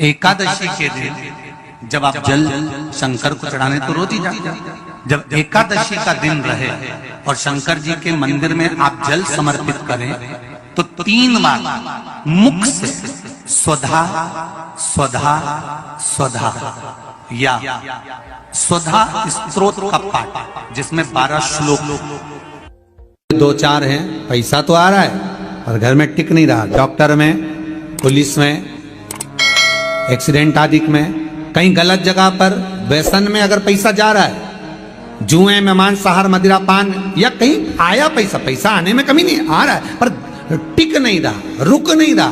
एकादशी के दिन जब आप जल शंकर को चढ़ाने तो रोज ही जाते हैं। जब एकादशी का दिन रहे और शंकर जी के मंदिर में आप जल समर्पित करें तो 3 बार मुख से स्वधा स्वधा स्वधा या स्वधा स्तोत्र का पाठ, जिसमें 12 श्लोक 2-4 हैं। पैसा तो आ रहा है और घर में टिक नहीं रहा। डॉक्टर में, पुलिस में, एक्सीडेंट आदि में, कहीं गलत जगह पर, व्यसन में अगर पैसा जा रहा है, जुए में, मांसाहार, मदिरा पान, या कहीं आया पैसा आने में कमी नहीं, आ रहा है पर टिक नहीं रहा, रुक नहीं रहा।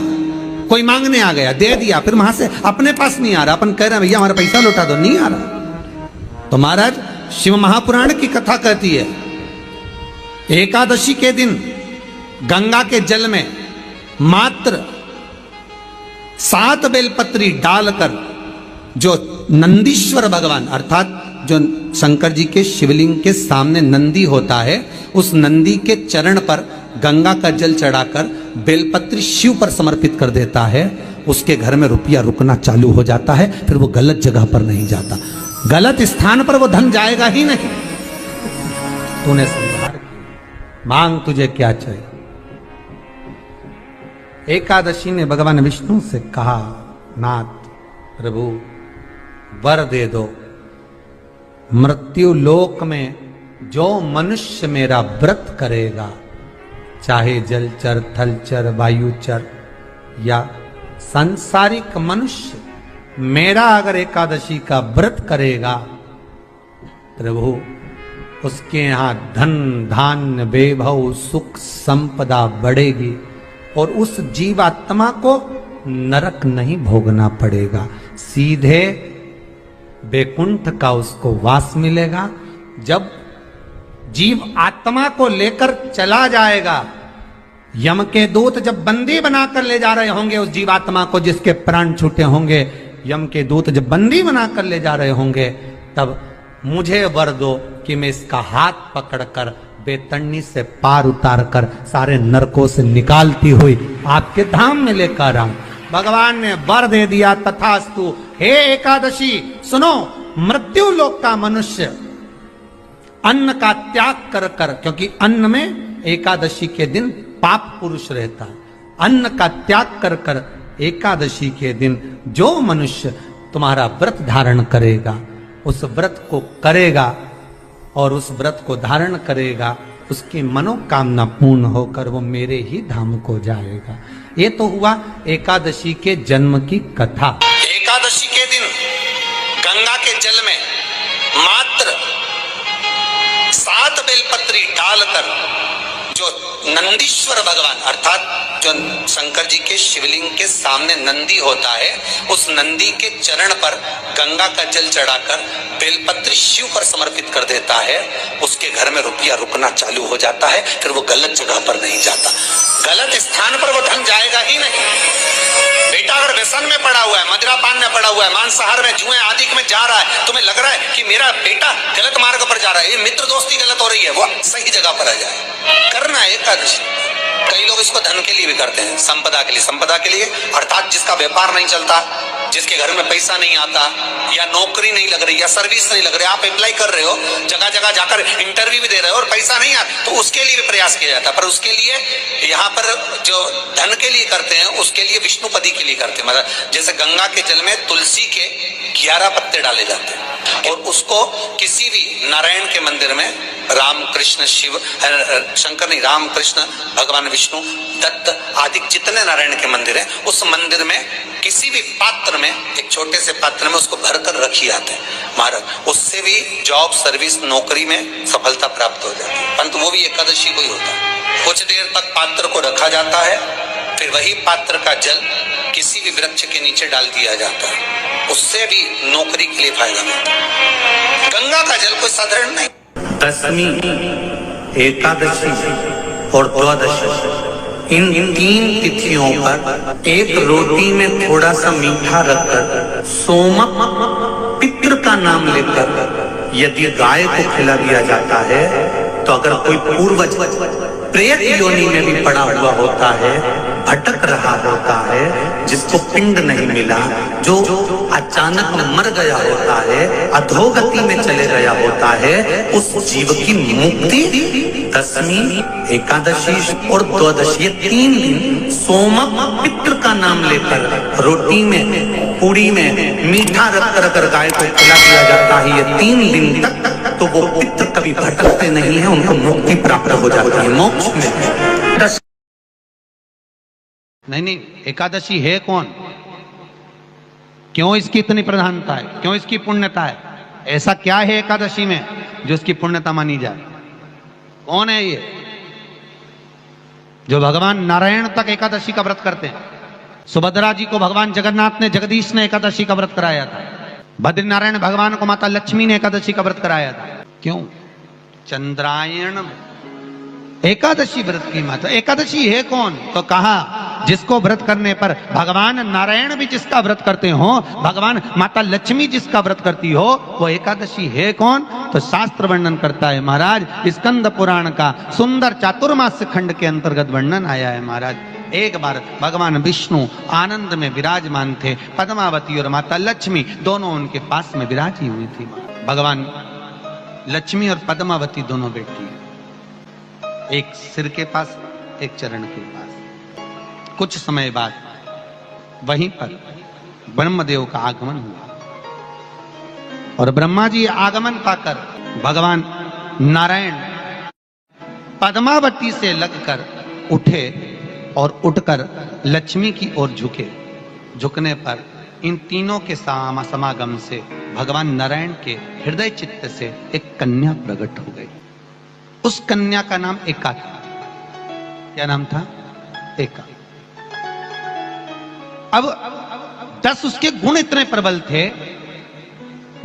कोई मांगने आ गया, दे दिया, फिर वहां से अपने पास नहीं आ रहा, अपन कह रहे हैं भैया हमारा पैसा लौटा दो, नहीं आ रहा। तो महाराज शिव महापुराण की कथा कहती है एकादशी के दिन गंगा के जल में मात्र 7 बेलपत्री डालकर जो नंदीश्वर भगवान अर्थात जो शंकर जी के शिवलिंग के सामने नंदी होता है, उस नंदी के चरण पर गंगा का जल चढ़ाकर बेलपत्री शिव पर समर्पित कर देता है, उसके घर में रुपया रुकना चालू हो जाता है। फिर वो गलत जगह पर नहीं जाता, गलत स्थान पर वो धन जाएगा ही नहीं। तूने संभाल, मांग तुझे क्या चाहिए। एकादशी ने भगवान विष्णु से कहा, नाथ प्रभु वर दे दो, मृत्यु लोक में जो मनुष्य मेरा व्रत करेगा, चाहे जलचर, थलचर, वायुचर या सांसारिक मनुष्य, मेरा अगर एकादशी का व्रत करेगा, प्रभु उसके यहां धन धान्य वैभव सुख संपदा बढ़ेगी और उस जीवात्मा को नरक नहीं भोगना पड़ेगा, सीधे बैकुंठ का उसको वास मिलेगा। जब जीव आत्मा को लेकर चला जाएगा, यम के दूत जब बंदी बनाकर ले जा रहे होंगे उस जीवात्मा को, जिसके प्राण छूटे होंगे, यम के दूत जब बंदी बनाकर ले जा रहे होंगे, तब मुझे वर दो कि मैं इसका हाथ पकड़कर बेतन्नी से पार उतार कर सारे नरकों से निकालती हुई आपके धाम में लेकर आऊं। भगवान ने वर दे दिया, तथास्तु। हे एकादशी सुनो, मृत्यु लोक का मनुष्य अन्न का त्याग कर कर, क्योंकि अन्न में एकादशी के दिन पाप पुरुष रहता, अन्न का त्याग कर कर एकादशी के दिन जो मनुष्य तुम्हारा व्रत धारण करेगा, उस व्रत को करेगा और उस व्रत को धारण करेगा, उसकी मनोकामना पूर्ण होकर वो मेरे ही धाम को जाएगा। ये तो हुआ एकादशी के जन्म की कथा। एकादशी के दिन गंगा के जल में मात्र 7 बेलपत्री डालकर जो नंदीश्वर भगवान अर्थात जो शंकर जी के शिवलिंग के सामने नंदी होता है, उस नंदी के चरण पर गंगा का जल चढ़ाकर बेलपत्री शिव पर समर्पित कर देता है, उसके घर में रुपया रुकना चालू हो जाता है। फिर वो गलत जगह पर नहीं जाता, गलत स्थान पर वो धन जाएगा ही नहीं। बेटा अगर व्यसन में पड़ा हुआ है, मदिरा पान में पड़ा हुआ है, मांसाहार में, जुए आदि में जा रहा है, तुम्हें लग रहा है कि मेरा बेटा गलत मार्ग पर जा रहा है, ये मित्र दोस्ती गलत हो रही है, वो सही जगह पर आ जाए। करना है एकादशी। कई लोग इसको धन के लिए भी करते हैं, संपदा के लिए। संपदा के लिए अर्थात जिसका व्यापार नहीं चलता, जिसके घर में पैसा नहीं आता, या नौकरी नहीं लग रही, या सर्विस नहीं लग रही, आप अप्लाई कर रहे हो, जगह जगह जाकर इंटरव्यू भी दे रहे हो और पैसा नहीं आता, तो उसके लिए भी प्रयास किया जाता है। पर उसके लिए यहाँ पर जो धन के लिए करते हैं, उसके लिए विष्णुपदी के लिए करते हैं। मतलब जैसे गंगा के जल में तुलसी के 11 पत्ते डाले जाते हैं और उसको किसी भी नारायण के मंदिर में, राम कृष्ण शिव शंकर नहीं, राम कृष्ण भगवान विष्णु दत्त आदि जितने नारायण के मंदिर हैं, उस मंदिर में किसी भी पात्र में, एक छोटे से पात्र में उसको भरकर रखी जाते हैं महाराज। उससे भी जॉब, सर्विस, नौकरी में सफलता प्राप्त हो जाती है। परंतु वो भी एकादशी को ही होता है। कुछ देर तक पात्र को रखा जाता है, फिर वही पात्र का जल किसी भी वृक्ष के नीचे डाल दिया जाता है, उससे भी नौकरी के लिए फायदा मिलता है। गंगा का जल कोई साधारण नहीं। दशमी, एकादशी और द्वादशी, इन 3 तिथियों पर एक रोटी में थोड़ा सा मीठा रखकर सोमक पितृ का नाम लेकर यदि गाय को खिला दिया जाता है, तो अगर कोई पूर्वज प्रेत योनि में भी पड़ा हुआ होता है, भटक रहा होता है, जिसको पिंड नहीं मिला, जो अचानक मर गया होता है, अधोगति में चले गया होता है, उस जीव की मुक्ति दशमी, एकादशी और द्वादशी, ये 3 दिन सोमक पितृ का नाम लेकर रोटी में, पूड़ी में मीठा रख कर गाय को खिला दिया जाता है। ये 3 दिन तक तो वो पितृ कभी भटकते नहीं है, उनको मुक्ति प्राप्त हो जाती है, मोक्ष में। नहीं, एकादशी है कौन, क्यों इसकी इतनी प्रधानता है, क्यों इसकी पुण्यता है, ऐसा क्या है एकादशी में जो इसकी पुण्यता मानी जाए? कौन है ये जो भगवान नारायण तक एकादशी का व्रत करते हैं? सुभद्रा जी को भगवान जगन्नाथ ने, जगदीश ने एकादशी का व्रत कराया था। बद्रीनारायण भगवान को माता लक्ष्मी ने एकादशी का व्रत कराया था। क्यों? चंद्रायण एकादशी व्रत की माता। एकादशी है कौन? तो कहा जिसको व्रत करने पर भगवान नारायण भी जिसका व्रत करते हो, भगवान माता लक्ष्मी जिसका व्रत करती हो, वो एकादशी है कौन? तो शास्त्र वर्णन करता है महाराज, स्कंद पुराण का सुंदर चातुर्मास्य खंड के अंतर्गत वर्णन आया है महाराज। एक बार भगवान विष्णु आनंद में विराजमान थे, पद्मावती और माता लक्ष्मी दोनों उनके पास में विराजी हुई थी। भगवान लक्ष्मी और पद्मावती दोनों बेटी, एक सिर के पास, एक चरण के पास। कुछ समय बाद वहीं पर ब्रह्मदेव का आगमन हुआ और ब्रह्मा जी आगमन पाकर भगवान नारायण पद्मावती से लगकर उठे और उठकर लक्ष्मी की ओर झुके। झुकने पर इन तीनों के समागम से भगवान नारायण के हृदय चित्त से एक कन्या प्रकट हो गई। उस कन्या का नाम एका था। क्या नाम था? एका। अब 10 उसके गुण इतने प्रबल थे,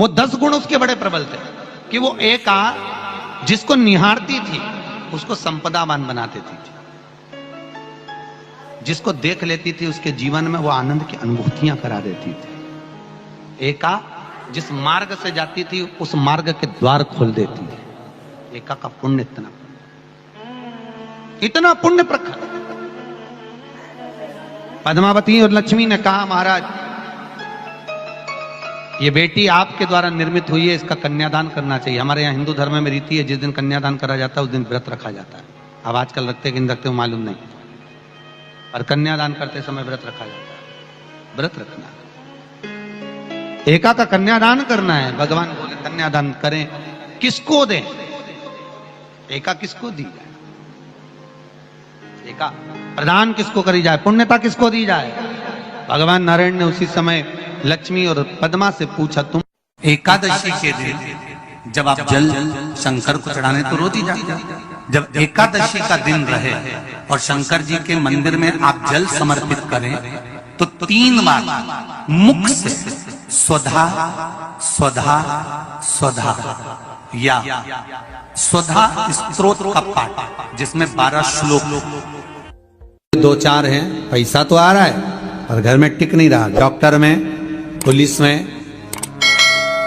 वो 10 गुण उसके बड़े प्रबल थे कि वो एका जिसको निहारती थी उसको संपदावान बना देती थी, जिसको देख लेती थी उसके जीवन में वो आनंद की अनुभूतियां करा देती थी। एका जिस मार्ग से जाती थी उस मार्ग के द्वार खोल देती थी। एका का पुण्य इतना पुण्य प्रखर। पद्मावती और लक्ष्मी ने कहा महाराज ये बेटी आपके द्वारा निर्मित हुई है, इसका कन्यादान करना चाहिए। हमारे यहाँ हिंदू धर्म में रीति है, जिस दिन कन्यादान करा जाता है उस दिन व्रत रखा जाता है। अब आजकल रखते कि नहीं रखते हो मालूम नहीं, और कन्यादान करते समय व्रत रखा जाता है। व्रत रखना है, एका का कन्यादान करना है। भगवान बोले कन्यादान करें, किसको दें? एका किसको दी जाए? एका प्रदान किसको करी जाए? पुण्यता किसको दी जाए? भगवान नारायण ने उसी समय लक्ष्मी और पद्मा से पूछा, तुम एकादशी के दिन जब आप जल शंकर को चढ़ाने तो रोज ही जाते, जब एकादशी का दिन रहे और शंकर जी के मंदिर में आप जल समर्पित करें तो 3 बार मुख से स्वधा स्वधा स्वधा या स्वधा स्तोत्र का पाठ, जिसमें 12 श्लोक 2-4 हैं। पैसा तो आ रहा है और घर में टिक नहीं रहा। डॉक्टर में, पुलिस में,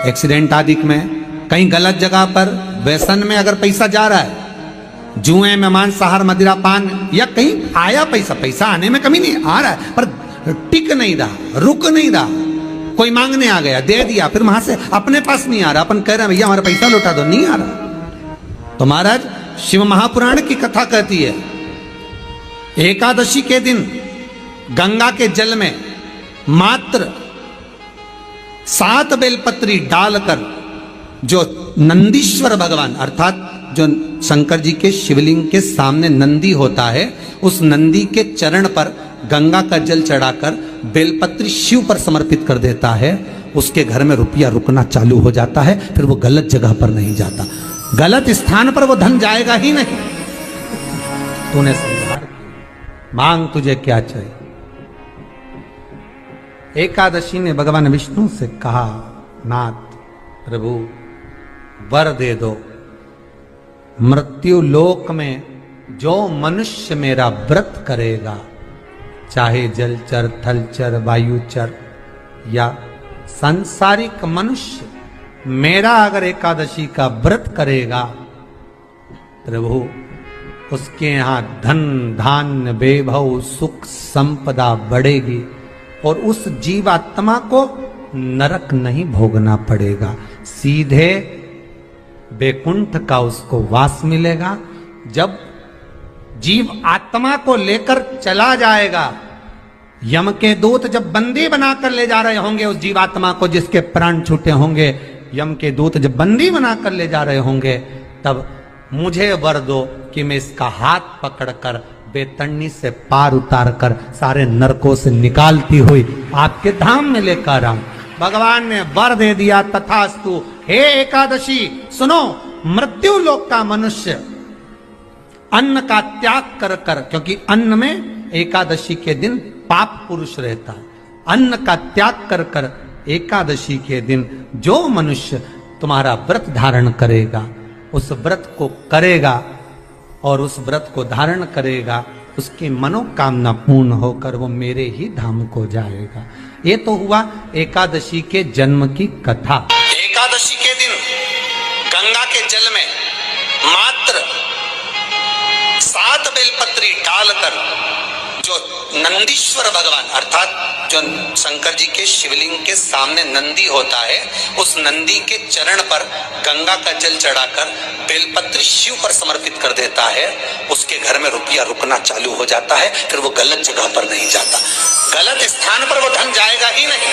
एक्सीडेंट आदि में, कहीं गलत जगह पर, व्यसन में अगर पैसा जा रहा है, जुए में, मांसाहार, मदिरा पान, या कहीं आया पैसा आने में कमी नहीं, आ रहा है पर टिक नहीं रहा, रुक नहीं रहा। कोई मांगने आ गया, दे दिया, फिर वहां से अपने पास नहीं आ रहा, अपन कह रहे हैं भैया हमारा पैसा लौटा दो, नहीं आ रहा। तो महाराज शिव महापुराण की कथा कहती है एकादशी के दिन गंगा के जल में मात्र 7 बेलपत्री डालकर जो नंदीश्वर भगवान अर्थात जो शंकर जी के शिवलिंग के सामने नंदी होता है, उस नंदी के चरण पर गंगा का जल चढ़ाकर बेलपत्री शिव पर समर्पित कर देता है, उसके घर में रुपया रुकना चालू हो जाता है। फिर वो गलत जगह पर नहीं जाता, गलत स्थान पर वो धन जाएगा ही नहीं। तूने समझा, मांग तुझे क्या चाहिए। एकादशी ने भगवान विष्णु से कहा, नाथ प्रभु वर दे दो, मृत्यु लोक में जो मनुष्य मेरा व्रत करेगा, चाहे जलचर, थलचर, वायुचर या सांसारिक मनुष्य, मेरा अगर एकादशी का व्रत करेगा, प्रभु उसके यहाँ धन धान्य वैभव सुख संपदा बढ़ेगी और उस जीवात्मा को नरक नहीं भोगना पड़ेगा, सीधे वैकुंठ का उसको वास मिलेगा। जब जीव आत्मा को लेकर चला जाएगा, यम के दूत जब बंदी बनाकर ले जा रहे होंगे उस जीवात्मा को जिसके प्राण छूटे होंगे, यम के दूत जब बंदी बनाकर ले जा रहे होंगे, तब मुझे वर दो कि मैं इसका हाथ पकड़कर बेतन्नी से पार उतार कर सारे नरकों से निकालती हुई आपके धाम में लेकर आऊं। भगवान ने वर दे दिया, तथास्तु। हे एकादशी सुनो, मृत्यु लोक का मनुष्य अन्न का त्याग कर कर, क्योंकि अन्न में एकादशी के दिन पाप पुरुष रहता, अन्न का त्याग कर कर एकादशी के दिन जो मनुष्य तुम्हारा व्रत धारण करेगा, उस व्रत को करेगा और उस व्रत को धारण करेगा, उसकी मनोकामना पूर्ण होकर वो मेरे ही धाम को जाएगा। ये तो हुआ एकादशी के जन्म की कथा। एकादशी के दिन गंगा के जल में मात्र 7 बेलपत्री डालकर जो नंदीश्वर भगवान अर्थात जो शंकर जी के शिवलिंग के सामने नंदी होता है, उस नंदी के चरण पर गंगा का जल चढ़ाकर बेलपत्री शिव पर समर्पित कर देता है, उसके घर में रुपया रुकना चालू हो जाता है। फिर वो गलत जगह पर नहीं जाता, गलत स्थान पर वो धन जाएगा ही नहीं।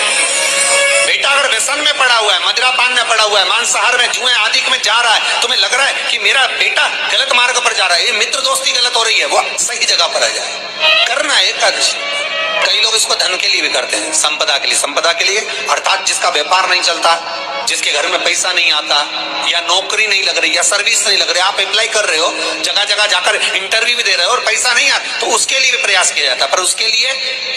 बेटा अगर व्यसन में पड़ा हुआ है, मदिरापान में पड़ा हुआ है, मांसाहार में, जुए आदि में जा रहा है, तुम्हें लग रहा है कि मेरा बेटा गलत मार्ग पर जा रहा है, ये मित्र दोस्ती गलत हो रही है, वो सही जगह पर आ जाए। करना है एकादशी। कई लोग इसको धन के लिए भी करते हैं, संपदा के लिए। संपदा के लिए अर्थात जिसका व्यापार नहीं चलता, जिसके घर में पैसा नहीं आता, या नौकरी नहीं लग रही, या सर्विस नहीं लग रही, आप अप्लाई कर रहे हो, जगह जगह जाकर इंटरव्यू भी दे रहे हो और पैसा नहीं आता, तो उसके लिए भी प्रयास किया जाता है। पर उसके लिए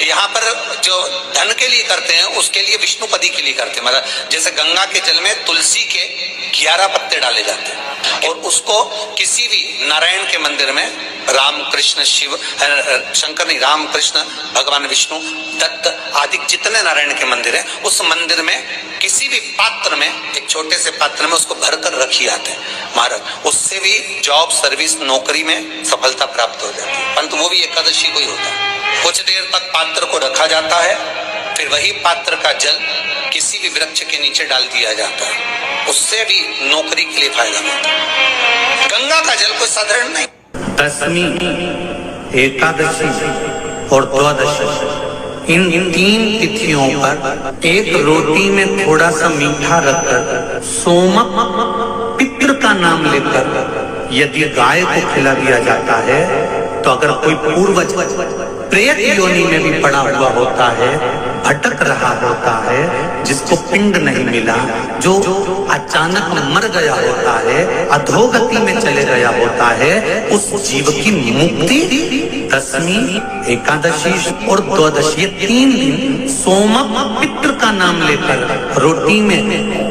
यहाँ पर जो धन के लिए करते हैं, उसके लिए विष्णुपदी के लिए करते हैं। मतलब जैसे गंगा के जल में तुलसी के 11 पत्ते डाले जाते हैं और उसको किसी भी नारायण के मंदिर में राम कृष्ण शिव शंकर नहीं, राम कृष्ण भगवान विष्णु दत्त आदि जितने नारायण के मंदिर है, उस मंदिर में किसी भी पात्र में, एक छोटे से पात्र में उसको भरकर रखी जाते हैं महाराज। उससे भी जॉब सर्विस नौकरी में सफलता प्राप्त हो जाती है। परंतु वो भी एकादशी को ही होता है। कुछ देर तक पात्र को रखा जाता है, फिर वही पात्र का जल किसी भी वृक्ष के नीचे डाल दिया जाता है, उससे भी नौकरी के लिए फायदा मिलता है। गंगा का जल कोई साधारण नहीं। दशमी, एकादशी और द्वादशी, इन 3 तिथियों पर एक रोटी में थोड़ा सा मीठा रखकर सोमक पितृ का नाम लेकर यदि गाय को खिला दिया जाता है, तो अगर कोई पूर्वज प्रेत योनि में भी पड़ा हुआ होता है, भटक रहा होता है, जिसको पिंड नहीं मिला, जो अचानक मर गया होता है, अधोगति में चले गया होता है, उस जीव की मुक्ति दशमी, एकादशी और द्वादशी 3 दिन सोमक पितृ का नाम लेकर रोटी में